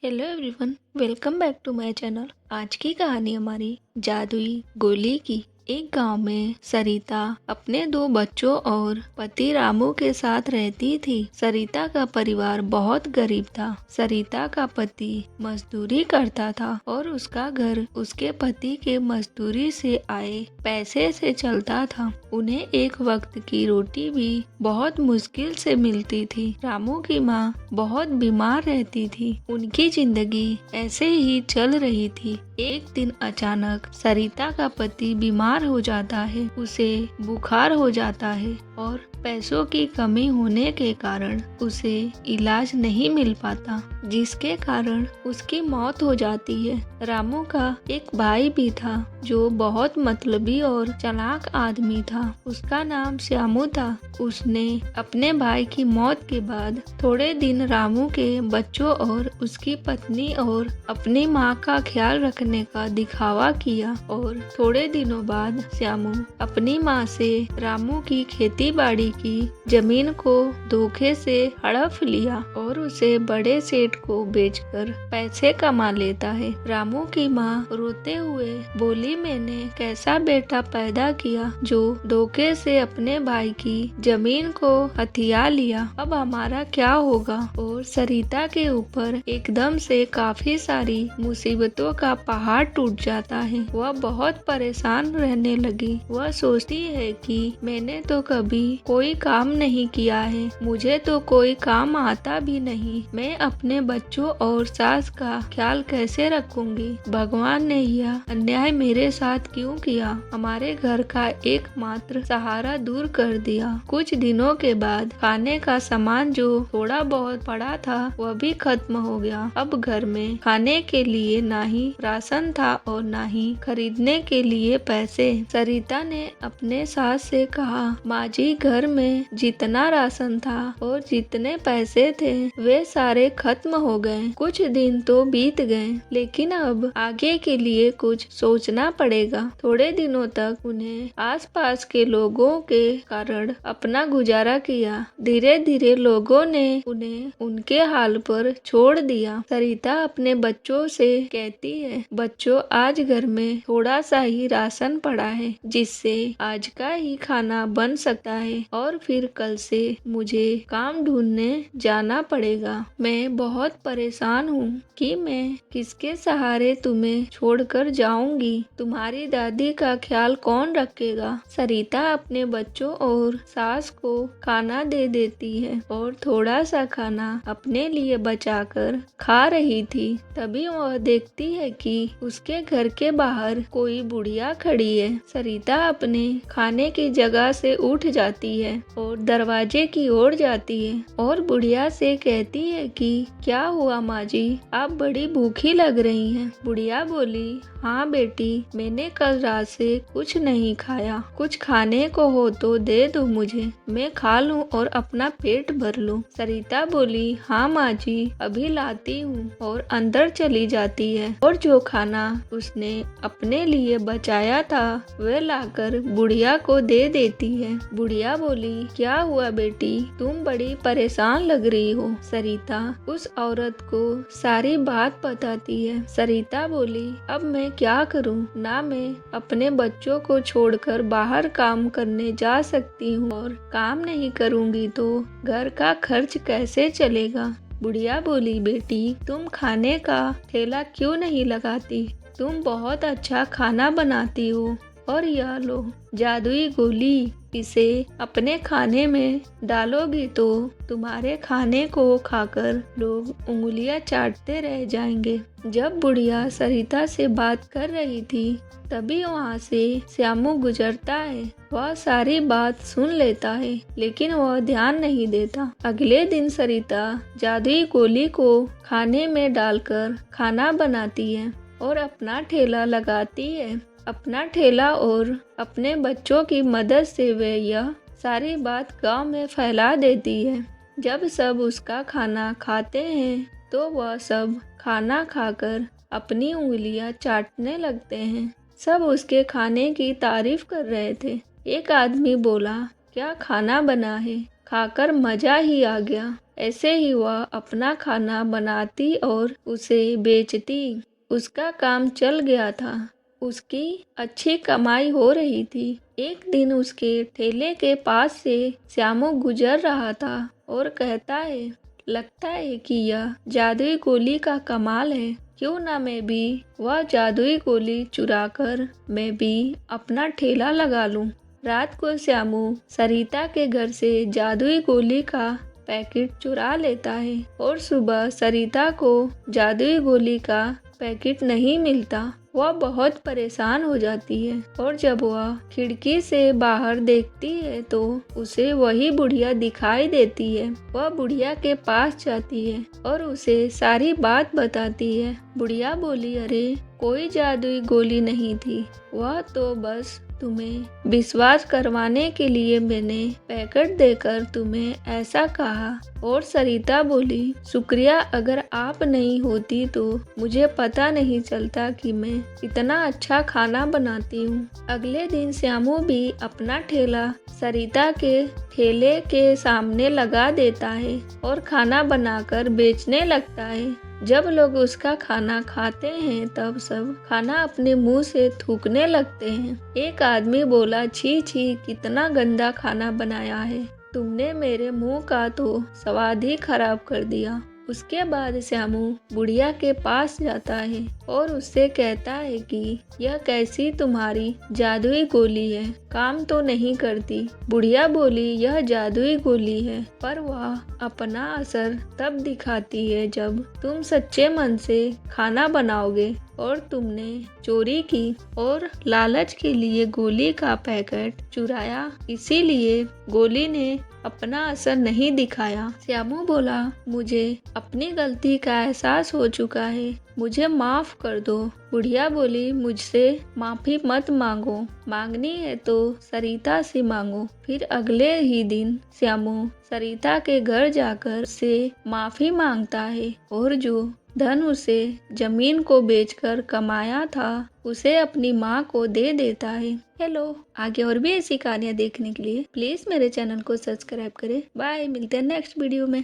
Hello everyone, welcome back to my channel. आज की कहानी हमारी जादुई गोली की। एक गांव में सरिता अपने 2 बच्चों और पति रामू के साथ रहती थी। सरिता का परिवार बहुत गरीब था। सरिता का पति मजदूरी करता था और उसका घर उसके पति के मजदूरी से आए पैसे से चलता था। उन्हें एक वक्त की रोटी भी बहुत मुश्किल से मिलती थी। रामू की माँ बहुत बीमार रहती थी। उनकी जिंदगी ऐसे ही चल रही थी। एक दिन अचानक सरिता का पति बीमार हो जाता है। उसे बुखार हो जाता है और पैसों की कमी होने के कारण उसे इलाज नहीं मिल पाता, जिसके कारण उसकी मौत हो जाती है। रामू का एक भाई भी था जो बहुत मतलबी और चालाक आदमी था। उसका नाम श्यामू था। उसने अपने भाई की मौत के बाद थोड़े दिन रामू के बच्चों और उसकी पत्नी और अपनी माँ का ख्याल रखने का दिखावा किया और थोड़े दिनों बाद श्यामू अपनी माँ से रामू की खेती बाड़ी की जमीन को धोखे से हड़प लिया और उसे बड़े सेठ को बेचकर पैसे कमा लेता है। रामू की माँ रोते हुए बोली, मैंने कैसा बेटा पैदा किया जो धोखे से अपने भाई की जमीन को हथिया लिया। अब हमारा क्या होगा। और सरिता के ऊपर एकदम से काफी सारी मुसीबतों का पहाड़ टूट जाता है। वह बहुत परेशान रहने लगी। वह सोचती है कि मैंने तो कभी कोई काम नहीं किया है, मुझे तो कोई काम आता भी नहीं, मैं अपने बच्चों और सास का ख्याल कैसे रखूंगी। भगवान ने यह अन्याय मेरे साथ क्यों किया। हमारे घर का एकमात्र सहारा दूर कर दिया। कुछ दिनों के बाद खाने का सामान जो थोड़ा बहुत पड़ा था वह भी खत्म हो गया। अब घर में खाने के लिए ना ही राशन था और ना ही खरीदने के लिए पैसे। सरिता ने अपने सास से कहा, माँ जी, घर में जितना राशन था और जितने पैसे थे वे सारे खत्म हो गए। कुछ दिन तो बीत गए, लेकिन अब आगे के लिए कुछ सोचना पड़ेगा। थोड़े दिनों तक उन्हें आसपास के लोगों के कारण अपना गुजारा किया। धीरे धीरे लोगों ने उन्हें उनके हाल पर छोड़ दिया। सरिता अपने बच्चों से कहती है, बच्चों, आज घर में थोड़ा सा ही राशन पड़ा है, जिससे आज का ही खाना बन सकता है और फिर कल से मुझे काम ढूंढने जाना पड़ेगा। मैं बहुत परेशान हूँ कि मैं किसके सहारे तुम्हें छोड़कर जाऊंगी। तुम्हारी दादी का ख्याल कौन रखेगा। सरिता अपने बच्चों और सास को खाना दे देती है और थोड़ा सा खाना अपने लिए बचाकर खा रही थी। तभी वह देखती है कि उसके घर के बाहर कोई बुढ़िया खड़ी है। सरिता अपने खाने की जगह से उठ जाती है और दरवाजे की ओर जाती है और बुढ़िया से कहती है कि क्या हुआ माँ जी, आप बड़ी भूखी लग रही हैं। बुढ़िया बोली, हाँ बेटी, मैंने कल रात से कुछ नहीं खाया, कुछ खाने को हो तो दे दो मुझे, मैं खा लूं और अपना पेट भर लूं। सरिता बोली, हाँ माँ जी, अभी लाती हूँ, और अंदर चली जाती है और जो खाना उसने अपने लिए बचाया था वह लाकर बुढ़िया को दे देती है। बुढ़िया बोली, क्या हुआ बेटी, तुम बड़ी परेशान लग रही हो। सरिता उस औरत को सारी बात बताती है। सरिता बोली, अब मैं क्या करूं, ना मैं अपने बच्चों को छोड़कर बाहर काम करने जा सकती हूँ और काम नहीं करूंगी तो घर का खर्च कैसे चलेगा। बुढ़िया बोली, बेटी, तुम खाने का ठेला क्यों नहीं लगाती, तुम बहुत अच्छा खाना बनाती हो, और यह लो जादुई गोली, इसे अपने खाने में डालोगी तो तुम्हारे खाने को खाकर लोग उंगलियां चाटते रह जाएंगे। जब बुढ़िया सरिता से बात कर रही थी तभी वहाँ से श्यामू गुजरता है। वह सारी बात सुन लेता है, लेकिन वह ध्यान नहीं देता। अगले दिन सरिता जादुई गोली को खाने में डालकर खाना बनाती है और अपना ठेला लगाती है। अपना ठेला और अपने बच्चों की मदद से वे यह सारी बात गांव में फैला देती है। जब सब उसका खाना खाते हैं तो वह सब खाना खाकर अपनी उंगलियां चाटने लगते हैं। सब उसके खाने की तारीफ कर रहे थे। एक आदमी बोला, क्या खाना बना है, खाकर मजा ही आ गया। ऐसे ही वह अपना खाना बनाती और उसे बेचती। उसका काम चल गया था। उसकी अच्छी कमाई हो रही थी। एक दिन उसके ठेले के पास से श्यामू गुजर रहा था और कहता है, लगता है कि यह जादुई गोली का कमाल है। क्यों ना मैं भी वह जादुई गोली चुराकर मैं भी अपना ठेला लगा लूं। रात को श्यामू सरिता के घर से जादुई गोली का पैकेट चुरा लेता है और सुबह सरिता को जादुई गोली का पैकेट नहीं मिलता। वह बहुत परेशान हो जाती है और जब वह खिड़की से बाहर देखती है तो उसे वही बुढ़िया दिखाई देती है। वह बुढ़िया के पास जाती है और उसे सारी बात बताती है। बुढ़िया बोली, अरे कोई जादुई गोली नहीं थी, वह तो बस तुम्हें विश्वास करवाने के लिए मैंने पैकेट देकर तुम्हें ऐसा कहा। और सरिता बोली, शुक्रिया, अगर आप नहीं होती तो मुझे पता नहीं चलता कि मैं इतना अच्छा खाना बनाती हूँ। अगले दिन श्यामू भी अपना ठेला सरिता के ठेले के सामने लगा देता है और खाना बनाकर बेचने लगता है। जब लोग उसका खाना खाते हैं तब सब खाना अपने मुंह से थूकने लगते हैं। एक आदमी बोला, छी छी, कितना गंदा खाना बनाया है, तुमने मेरे मुंह का तो स्वाद ही खराब कर दिया। उसके बाद श्यामू बुढ़िया के पास जाता है और उससे कहता है कि यह कैसी तुम्हारी जादुई गोली है, काम तो नहीं करती। बुढ़िया बोली, यह जादुई गोली है, पर वह अपना असर तब दिखाती है जब तुम सच्चे मन से खाना बनाओगे। और तुमने चोरी की और लालच के लिए गोली का पैकेट चुराया, इसीलिए गोली ने अपना असर नहीं दिखाया। श्यामू बोला, मुझे अपनी गलती का एहसास हो चुका है, मुझे माफ कर दो। बुढ़िया बोली, मुझसे माफी मत मांगो, मांगनी है तो सरिता से मांगो। फिर अगले ही दिन श्यामू सरिता के घर जाकर से माफी मांगता है और जो धन उसे जमीन को बेचकर कमाया था उसे अपनी माँ को दे देता है। हेलो, आगे और भी ऐसी कहानियाँ देखने के लिए प्लीज मेरे चैनल को सब्सक्राइब करें। बाय, मिलते हैं नेक्स्ट वीडियो में।